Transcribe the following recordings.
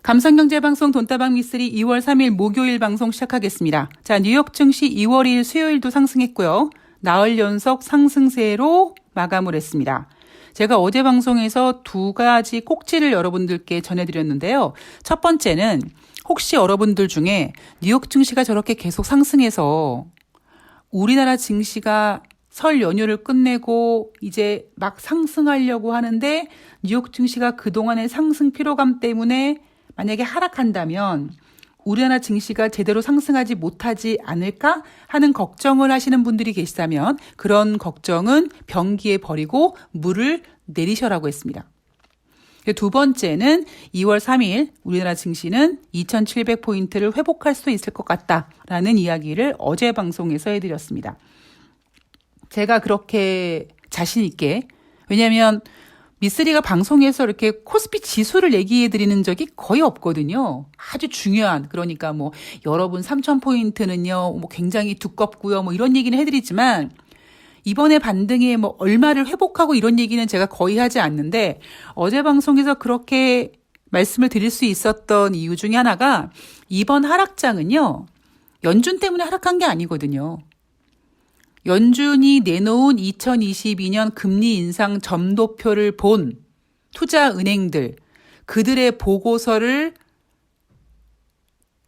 감성경제방송 돈다방 미쓰리 2월 3일 목요일 방송 시작하겠습니다. 자, 뉴욕 증시 2월 2일 수요일도 상승했고요. 나흘 연속 상승세로 마감을 했습니다. 제가 어제 방송에서 두 가지 꼭지를 여러분들께 전해드렸는데요. 첫 번째는 혹시 여러분들 중에 뉴욕 증시가 저렇게 계속 상승해서 우리나라 증시가 설 연휴를 끝내고 이제 막 상승하려고 하는데 뉴욕 증시가 그동안의 상승 피로감 때문에 만약에 하락한다면 우리나라 증시가 제대로 상승하지 못하지 않을까 하는 걱정을 하시는 분들이 계시다면 그런 걱정은 변기에 버리고 물을 내리셔라고 했습니다. 두 번째는 2월 3일 우리나라 증시는 2700포인트를 회복할 수 있을 것 같다라는 이야기를 어제 방송에서 해드렸습니다. 제가 그렇게 자신 있게, 왜냐하면 미쓰리가 방송에서 이렇게 코스피 지수를 얘기해 드리는 적이 거의 없거든요. 아주 중요한, 그러니까 뭐 여러분 3000포인트는요 뭐 굉장히 두껍고요 뭐 이런 얘기는 해드리지만 이번에 반등에 뭐 얼마를 회복하고 이런 얘기는 제가 거의 하지 않는데 어제 방송에서 그렇게 말씀을 드릴 수 있었던 이유 중에 하나가 이번 하락장은요 연준 때문에 하락한 게 아니거든요. 연준이 내놓은 2022년 금리 인상 점도표를 본 투자은행들, 그들의 보고서를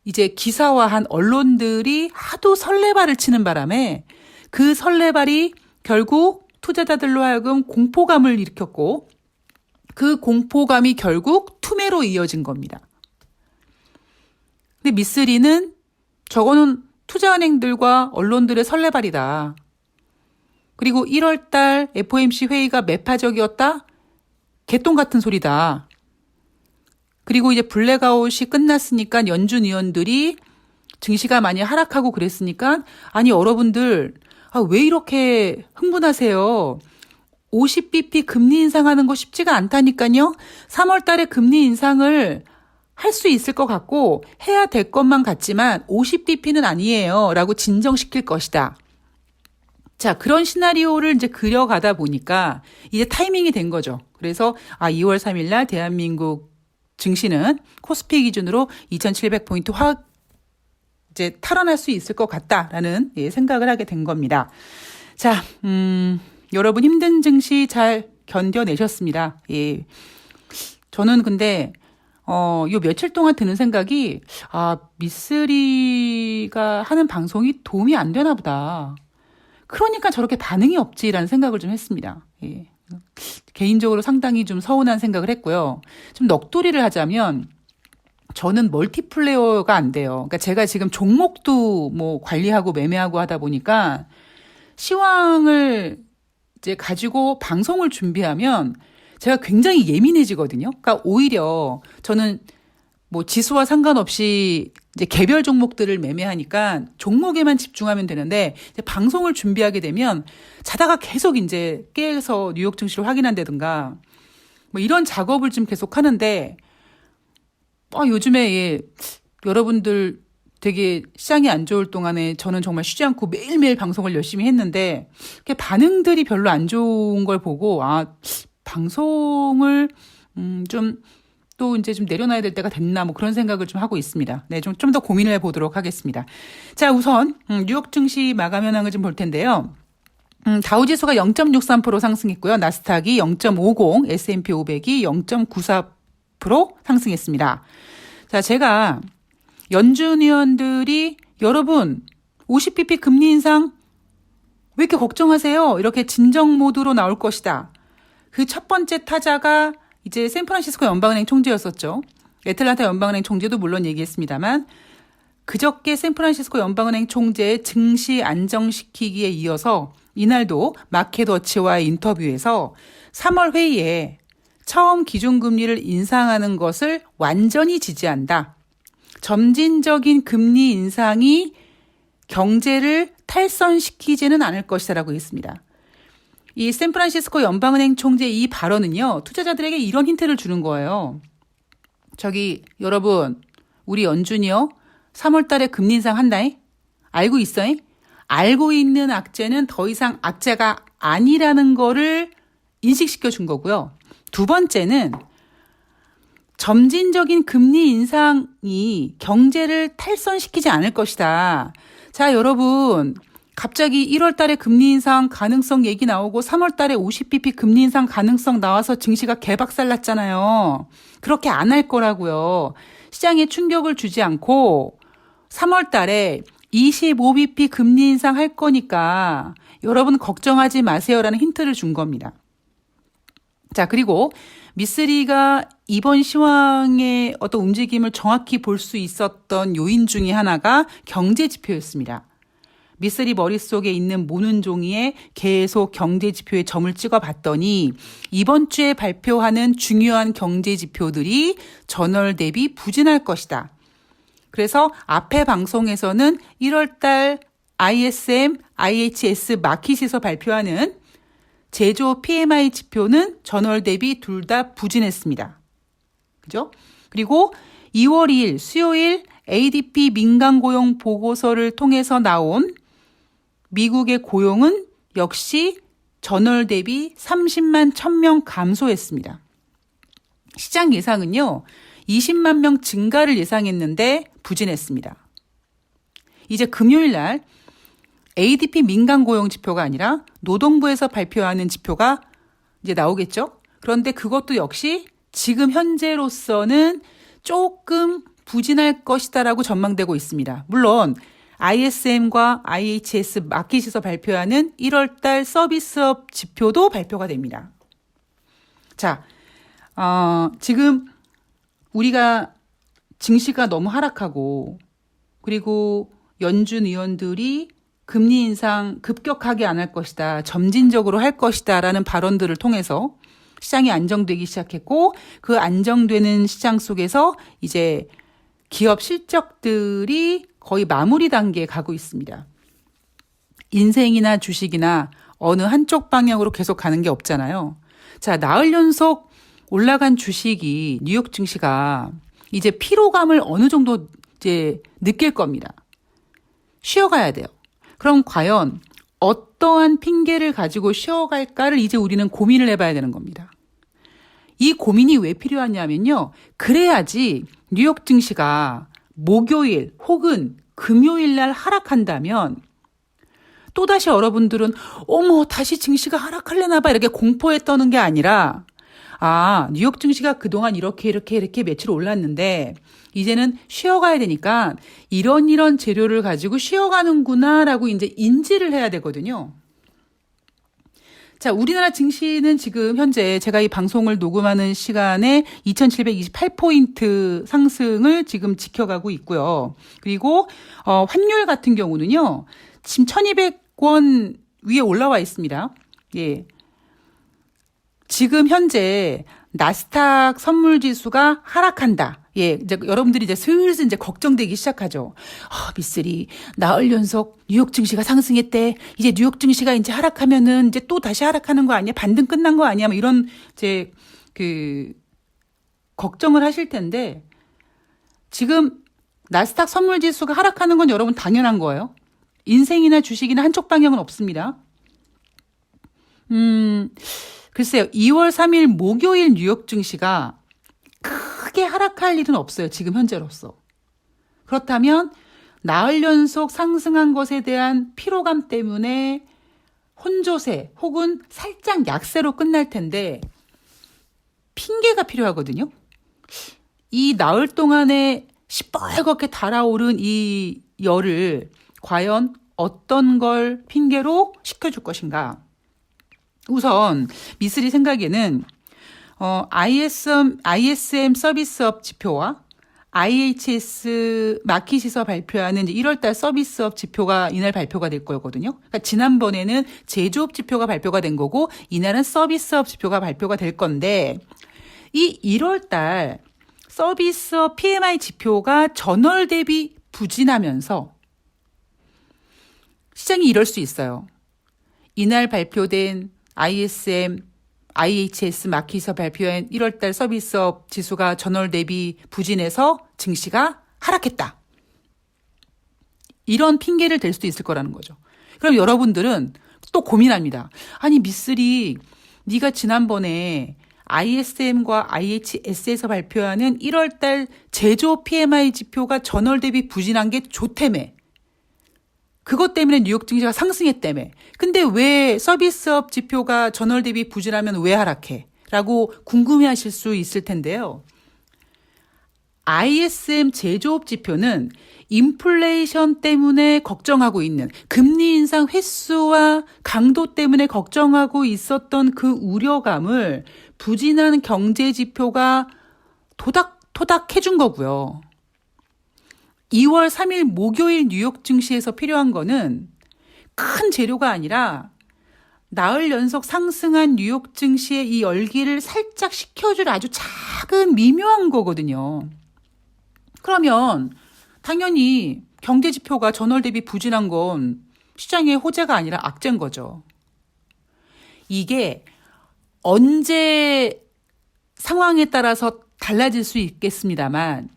이제 기사화한 언론들이 하도 설레발을 치는 바람에 그 설레발이 결국 투자자들로 하여금 공포감을 일으켰고 그 공포감이 결국 투매로 이어진 겁니다. 근데 미쓰리는 저거는 투자은행들과 언론들의 설레발이다. 그리고 1월 달 FOMC 회의가 매파적이었다? 개똥 같은 소리다. 그리고 이제 블랙아웃이 끝났으니까 연준 위원들이 증시가 많이 하락하고 그랬으니까 아니 여러분들 왜 이렇게 흥분하세요? 50bp 금리 인상하는 거 쉽지가 않다니까요. 3월 달에 금리 인상을 할 수 있을 것 같고 해야 될 것만 같지만 50bp는 아니에요. 라고 진정시킬 것이다. 자, 그런 시나리오를 이제 그려가다 보니까 이제 타이밍이 된 거죠. 그래서 2월 3일 날 대한민국 증시는 코스피 기준으로 2700포인트 확 이제 탈환할 수 있을 것 같다라는 생각을 하게 된 겁니다. 자, 여러분 힘든 증시 잘 견뎌내셨습니다. 예. 저는 근데 요 며칠 동안 드는 생각이 미쓰리가 하는 방송이 도움이 안 되나 보다. 그러니까 저렇게 반응이 없지라는 생각을 좀 했습니다. 예. 개인적으로 상당히 좀 서운한 생각을 했고요. 좀 넋두리를 하자면 저는 멀티플레이어가 안 돼요. 그러니까 제가 지금 종목도 뭐 관리하고 매매하고 하다 보니까 시황을 이제 가지고 방송을 준비하면 제가 굉장히 예민해지거든요. 그러니까 오히려 저는 뭐 지수와 상관없이 이제 개별 종목들을 매매하니까 종목에만 집중하면 되는데 이제 방송을 준비하게 되면 자다가 계속 이제 깨서 뉴욕 증시를 확인한다든가 뭐 이런 작업을 좀 계속 하는데 요즘에 여러분들 되게 시장이 안 좋을 동안에 저는 정말 쉬지 않고 매일매일 방송을 열심히 했는데 반응들이 별로 안 좋은 걸 보고 방송을 좀 또 이제 좀 내려놔야 될 때가 됐나 뭐 그런 생각을 좀 하고 있습니다. 네, 좀 더 고민을 해보도록 하겠습니다. 자, 우선 뉴욕 증시 마감 현황을 좀 볼 텐데요. 다우지수가 0.63% 상승했고요. 나스닥이 0.50, S&P 500이 0.94% 상승했습니다. 자, 제가 연준 위원들이 여러분 50bp 금리 인상 왜 이렇게 걱정하세요? 이렇게 진정 모드로 나올 것이다. 그 첫 번째 타자가 이제 샌프란시스코 연방은행 총재였었죠. 애틀란타 연방은행 총재도 물론 얘기했습니다만 그저께 샌프란시스코 연방은행 총재의 증시 안정시키기에 이어서 이날도 마켓워치와의 인터뷰에서 3월 회의에 처음 기준금리를 인상하는 것을 완전히 지지한다. 점진적인 금리 인상이 경제를 탈선시키지는 않을 것이라고 했습니다. 이 샌프란시스코 연방은행 총재 이 발언은요, 투자자들에게 이런 힌트를 주는 거예요. 여러분, 우리 연준이요, 3월 달에 금리 인상 한다잉? 알고 있어잉? 알고 있는 악재는 더 이상 악재가 아니라는 거를 인식시켜 준 거고요. 두 번째는 점진적인 금리 인상이 경제를 탈선시키지 않을 것이다. 자, 여러분. 갑자기 1월 달에 금리 인상 가능성 얘기 나오고 3월 달에 50bp 금리 인상 가능성 나와서 증시가 개박살 났잖아요. 그렇게 안 할 거라고요. 시장에 충격을 주지 않고 3월 달에 25bp 금리 인상 할 거니까 여러분 걱정하지 마세요라는 힌트를 준 겁니다. 자, 그리고 미쓰리가 이번 시황의 어떤 움직임을 정확히 볼 수 있었던 요인 중에 하나가 경제 지표였습니다. 미쓰리 머릿속에 있는 모는 종이에 계속 경제 지표에 점을 찍어 봤더니 이번 주에 발표하는 중요한 경제 지표들이 전월 대비 부진할 것이다. 그래서 앞에 방송에서는 1월 달 ISM, IHS 마킷에서 발표하는 제조업 PMI 지표는 전월 대비 둘 다 부진했습니다. 그죠? 그리고 2월 2일 수요일 ADP 민간 고용 보고서를 통해서 나온 미국의 고용은 역시 전월 대비 30만 1000명 감소했습니다. 시장 예상은요, 20만 명 증가를 예상했는데 부진했습니다. 이제 금요일 날 ADP 민간 고용 지표가 아니라 노동부에서 발표하는 지표가 이제 나오겠죠? 그런데 그것도 역시 지금 현재로서는 조금 부진할 것이다라고 전망되고 있습니다. 물론 ISM과 IHS 마킷에서 발표하는 1월 달 서비스업 지표도 발표가 됩니다. 자, 지금 우리가 증시가 너무 하락하고 그리고 연준 의원들이 금리 인상 급격하게 안 할 것이다, 점진적으로 할 것이다 라는 발언들을 통해서 시장이 안정되기 시작했고 그 안정되는 시장 속에서 이제 기업 실적들이 거의 마무리 단계에 가고 있습니다. 인생이나 주식이나 어느 한쪽 방향으로 계속 가는 게 없잖아요. 자, 나흘 연속 올라간 주식이 뉴욕 증시가 이제 피로감을 어느 정도 이제 느낄 겁니다. 쉬어가야 돼요. 그럼 과연 어떠한 핑계를 가지고 쉬어갈까를 이제 우리는 고민을 해봐야 되는 겁니다. 이 고민이 왜 필요하냐면요. 그래야지 뉴욕 증시가 목요일 혹은 금요일 날 하락한다면 또다시 여러분들은 어머 다시 증시가 하락할래나 봐 이렇게 공포에 떠는 게 아니라 뉴욕 증시가 그동안 이렇게 며칠 올랐는데 이제는 쉬어가야 되니까 이런 재료를 가지고 쉬어가는구나라고 이제 인지를 해야 되거든요. 자, 우리나라 증시는 지금 현재 제가 이 방송을 녹음하는 시간에 2728포인트 상승을 지금 지켜가고 있고요. 그리고 환율 같은 경우는요. 지금 1200원 위에 올라와 있습니다. 예. 지금 현재 나스닥 선물 지수가 하락한다. 예, 이제 여러분들이 이제 슬슬 이제 걱정되기 시작하죠. 미쓰리 나흘 연속 뉴욕 증시가 상승했대. 이제 뉴욕 증시가 이제 하락하면은 이제 또 다시 하락하는 거 아니야? 반등 끝난 거 아니야? 뭐 이런 이제 걱정을 하실 텐데 지금 나스닥 선물 지수가 하락하는 건 여러분 당연한 거예요. 인생이나 주식이나 한쪽 방향은 없습니다. 글쎄요. 2월 3일 목요일 뉴욕 증시가 크게 하락할 일은 없어요. 지금 현재로서. 그렇다면 나흘 연속 상승한 것에 대한 피로감 때문에 혼조세 혹은 살짝 약세로 끝날 텐데 핑계가 필요하거든요. 이 나흘 동안에 시뻘겋게 달아오른 이 열을 과연 어떤 걸 핑계로 식혀줄 것인가. 우선 미쓰리 생각에는 ISM 서비스업 지표와 IHS 마킷에서 발표하는 1월달 서비스업 지표가 이날 발표가 될 거거든요. 그러니까 지난번에는 제조업 지표가 발표가 된 거고 이날은 서비스업 지표가 발표가 될 건데 이 1월달 서비스업 PMI 지표가 전월 대비 부진하면서 시장이 이럴 수 있어요. 이날 발표된 ISM, IHS 마킷에서 발표한 1월달 서비스업 지수가 전월 대비 부진해서 증시가 하락했다. 이런 핑계를 댈 수도 있을 거라는 거죠. 그럼 여러분들은 또 고민합니다. 아니 미쓰리 네가 지난번에 ISM과 IHS에서 발표하는 1월달 제조업 PMI 지표가 전월 대비 부진한 게 좋다며. 그것 때문에 뉴욕 증시가 상승했다며. 근데 왜 서비스업 지표가 전월 대비 부진하면 왜 하락해? 라고 궁금해하실 수 있을 텐데요. ISM 제조업 지표는 인플레이션 때문에 걱정하고 있는, 금리 인상 횟수와 강도 때문에 걱정하고 있었던 그 우려감을 부진한 경제 지표가 토닥토닥 해준 거고요. 2월 3일 목요일 뉴욕 증시에서 필요한 거는 큰 재료가 아니라 나흘 연속 상승한 뉴욕 증시의 이 열기를 살짝 식혀줄 아주 작은 미묘한 거거든요. 그러면 당연히 경제 지표가 전월 대비 부진한 건 시장의 호재가 아니라 악재인 거죠. 이게 언제 상황에 따라서 달라질 수 있겠습니다만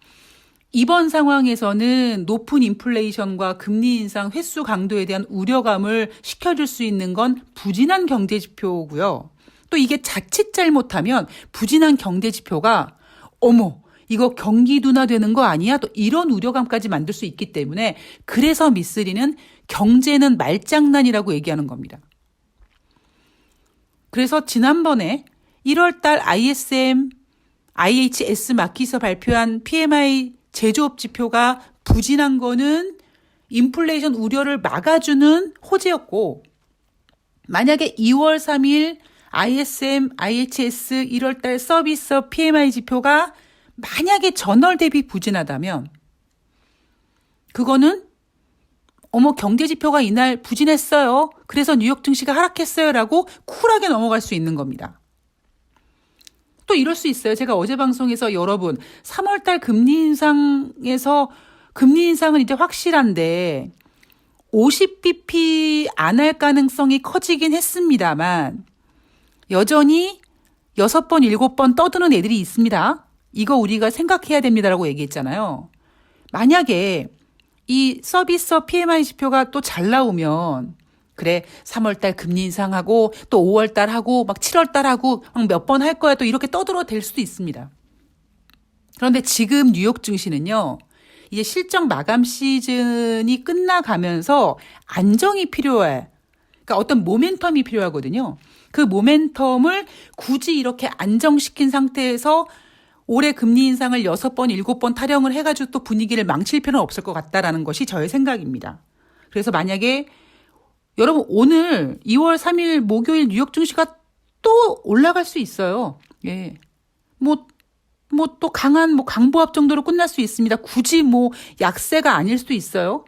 이번 상황에서는 높은 인플레이션과 금리 인상 횟수 강도에 대한 우려감을 식혀줄 수 있는 건 부진한 경제 지표고요. 또 이게 자칫 잘못하면 부진한 경제 지표가 어머 이거 경기 둔화되는 거 아니야? 또 이런 우려감까지 만들 수 있기 때문에 그래서 미쓰리는 경제는 말장난이라고 얘기하는 겁니다. 그래서 지난번에 1월달 ISM, IHS 마켓에서 발표한 PMI 제조업 지표가 부진한 거는 인플레이션 우려를 막아주는 호재였고 만약에 2월 3일 ISM, IHS 1월달 서비스업 PMI 지표가 만약에 전월 대비 부진하다면 그거는 어머 경제 지표가 이날 부진했어요. 그래서 뉴욕 증시가 하락했어요. 라고 쿨하게 넘어갈 수 있는 겁니다. 또 이럴 수 있어요. 제가 어제 방송에서 여러분 3월달 금리 인상에서 금리 인상은 이제 확실한데 50bp 안 할 가능성이 커지긴 했습니다만 여전히 6번, 7번 떠드는 애들이 있습니다. 이거 우리가 생각해야 됩니다라고 얘기했잖아요. 만약에 이 서비스업 PMI 지표가 또 잘 나오면 그래 3월달 금리 인상하고 또 5월달 하고 막 7월달 하고 몇 번 할 거야 또 이렇게 떠들어 댈 수도 있습니다. 그런데 지금 뉴욕 증시는요. 이제 실적 마감 시즌이 끝나가면서 안정이 필요해. 그러니까 어떤 모멘텀이 필요하거든요. 그 모멘텀을 굳이 이렇게 안정시킨 상태에서 올해 금리 인상을 6번, 7번 타령을 해가지고 또 분위기를 망칠 필요는 없을 것 같다라는 것이 저의 생각입니다. 그래서 만약에 여러분 오늘 2월 3일 목요일 뉴욕 증시가 또 올라갈 수 있어요. 예. 또 강한 강보합 정도로 끝날 수 있습니다. 굳이 약세가 아닐 수도 있어요.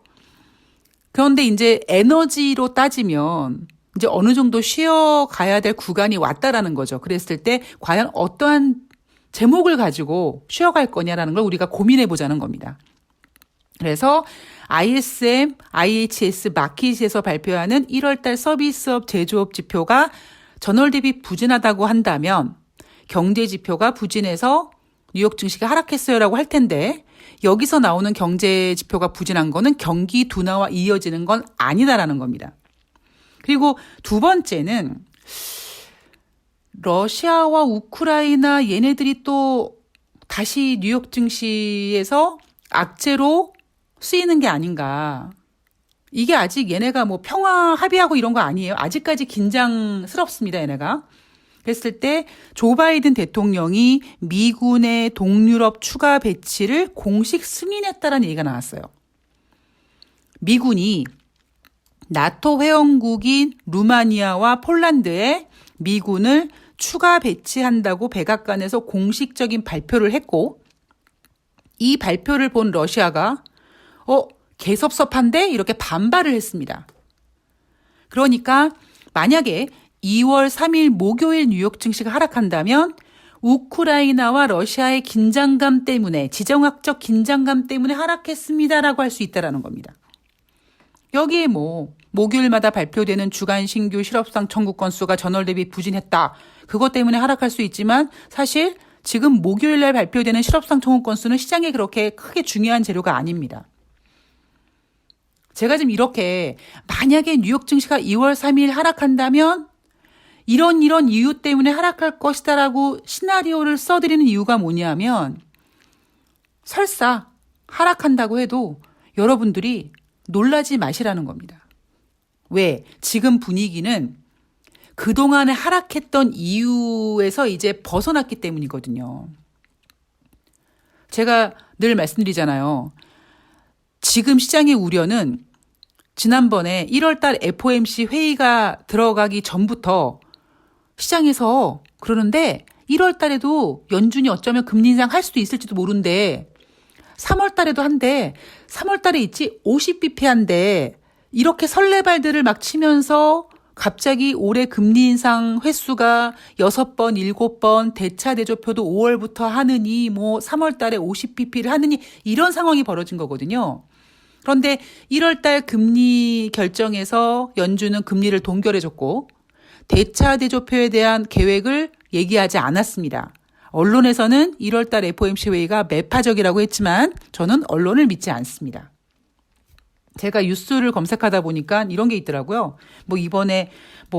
그런데 이제 에너지로 따지면 이제 어느 정도 쉬어가야 될 구간이 왔다라는 거죠. 그랬을 때 과연 어떠한 제목을 가지고 쉬어갈 거냐라는 걸 우리가 고민해 보자는 겁니다. 그래서 ISM, IHS 마켓에서 발표하는 1월달 서비스업 제조업 지표가 전월 대비 부진하다고 한다면 경제 지표가 부진해서 뉴욕 증시가 하락했어요라고 할 텐데 여기서 나오는 경제 지표가 부진한 거는 경기 둔화와 이어지는 건 아니다라는 겁니다. 그리고 두 번째는 러시아와 우크라이나 얘네들이 또 다시 뉴욕 증시에서 악재로 쓰이는 게 아닌가. 이게 아직 얘네가 평화 합의하고 이런 거 아니에요. 아직까지 긴장스럽습니다, 얘네가. 그랬을 때 조 바이든 대통령이 미군의 동유럽 추가 배치를 공식 승인했다라는 얘기가 나왔어요. 미군이 나토 회원국인 루마니아와 폴란드에 미군을 추가 배치한다고 백악관에서 공식적인 발표를 했고 이 발표를 본 러시아가 개섭섭한데 이렇게 반발을 했습니다. 그러니까 만약에 2월 3일 목요일 뉴욕 증시가 하락한다면 우크라이나와 러시아의 긴장감 때문에 지정학적 긴장감 때문에 하락했습니다라고 할 수 있다라는 겁니다. 여기에 목요일마다 발표되는 주간 신규 실업상 청구 건수가 전월 대비 부진했다. 그것 때문에 하락할 수 있지만 사실 지금 목요일날 발표되는 실업상 청구 건수는 시장에 그렇게 크게 중요한 재료가 아닙니다. 제가 지금 이렇게 만약에 뉴욕 증시가 2월 3일 하락한다면 이런 이유 때문에 하락할 것이다라고 시나리오를 써드리는 이유가 뭐냐면 설사 하락한다고 해도 여러분들이 놀라지 마시라는 겁니다. 왜? 지금 분위기는 그동안에 하락했던 이유에서 이제 벗어났기 때문이거든요. 제가 늘 말씀드리잖아요. 지금 시장의 우려는 지난번에 1월달 FOMC 회의가 들어가기 전부터 시장에서 그러는데 1월달에도 연준이 어쩌면 금리 인상 할 수도 있을지도 모른대. 3월달에도 한대. 3월달에 있지 50bp 한대. 이렇게 설레발들을 막 치면서 갑자기 올해 금리 인상 횟수가 6번, 7번, 대차 대조표도 5월부터 하느니 3월달에 50bp를 하느니 이런 상황이 벌어진 거거든요. 그런데 1월달 금리 결정에서 연준은 금리를 동결해줬고 대차 대조표에 대한 계획을 얘기하지 않았습니다. 언론에서는 1월달 FOMC 회의가 매파적이라고 했지만 저는 언론을 믿지 않습니다. 제가 뉴스를 검색하다 보니까 이런 게 있더라고요. 이번에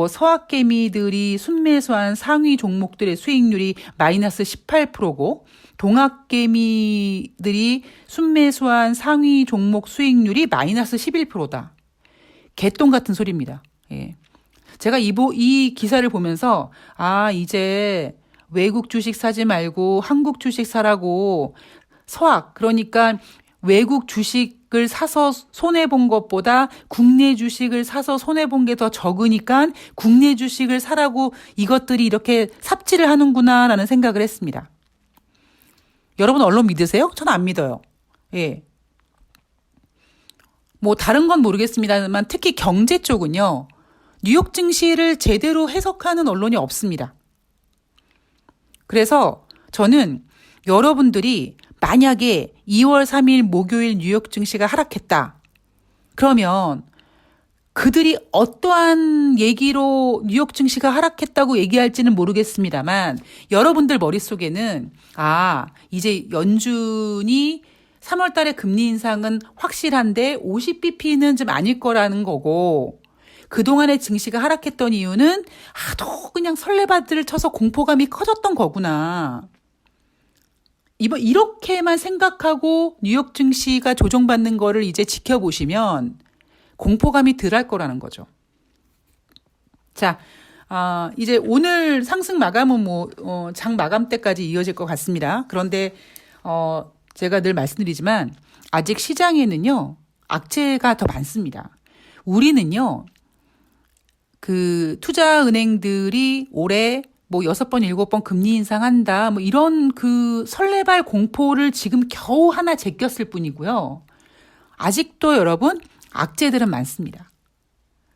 서학개미들이 순매수한 상위 종목들의 수익률이 마이너스 18%고 동학개미들이 순매수한 상위 종목 수익률이 마이너스 11%다. 개똥 같은 소리입니다. 예. 제가 이 기사를 보면서 이제 외국 주식 사지 말고 한국 주식 사라고 서학 그러니까 외국 주식을 사서 손해본 것보다 국내 주식을 사서 손해본 게 더 적으니까 국내 주식을 사라고 이것들이 이렇게 삽질을 하는구나라는 생각을 했습니다. 여러분 언론 믿으세요? 저는 안 믿어요. 예. 다른 건 모르겠습니다만 특히 경제 쪽은요. 뉴욕 증시를 제대로 해석하는 언론이 없습니다. 그래서 저는 여러분들이 만약에 2월 3일 목요일 뉴욕 증시가 하락했다. 그러면 그들이 어떠한 얘기로 뉴욕 증시가 하락했다고 얘기할지는 모르겠습니다만 여러분들 머릿속에는 이제 연준이 3월 달에 금리 인상은 확실한데 50bp는 좀 아닐 거라는 거고 그동안의 증시가 하락했던 이유는 하도 그냥 설레발들을 쳐서 공포감이 커졌던 거구나. 이렇게만 생각하고 뉴욕 증시가 조정받는 거를 이제 지켜보시면 공포감이 덜할 거라는 거죠. 자, 이제 오늘 상승 마감은 장 마감 때까지 이어질 것 같습니다. 그런데 제가 늘 말씀드리지만 아직 시장에는요 악재가 더 많습니다. 우리는요 그 투자은행들이 올해 6번, 7번 금리 인상한다. 이런 그 설레발 공포를 지금 겨우 하나 제꼈을 뿐이고요. 아직도 여러분 악재들은 많습니다.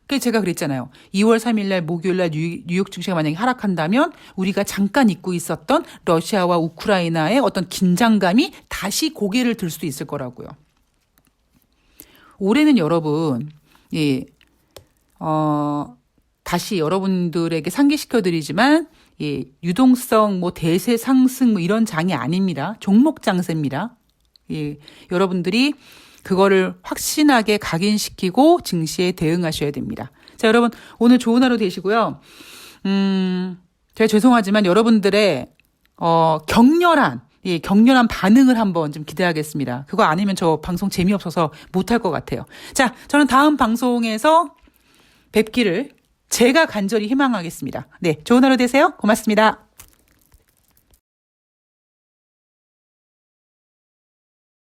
그래서 제가 그랬잖아요. 2월 3일 날 목요일 날 뉴욕 증시가 만약에 하락한다면 우리가 잠깐 잊고 있었던 러시아와 우크라이나의 어떤 긴장감이 다시 고개를 들 수도 있을 거라고요. 올해는 여러분, 다시 여러분들에게 상기시켜드리지만, 유동성, 대세 상승, 이런 장이 아닙니다. 종목 장세입니다. 여러분들이 그거를 확신하게 각인시키고 증시에 대응하셔야 됩니다. 자, 여러분, 오늘 좋은 하루 되시고요. 제가 죄송하지만 여러분들의, 격렬한 반응을 한번 좀 기대하겠습니다. 그거 아니면 저 방송 재미없어서 못할 것 같아요. 자, 저는 다음 방송에서 뵙기를 제가 간절히 희망하겠습니다. 네, 좋은 하루 되세요. 고맙습니다.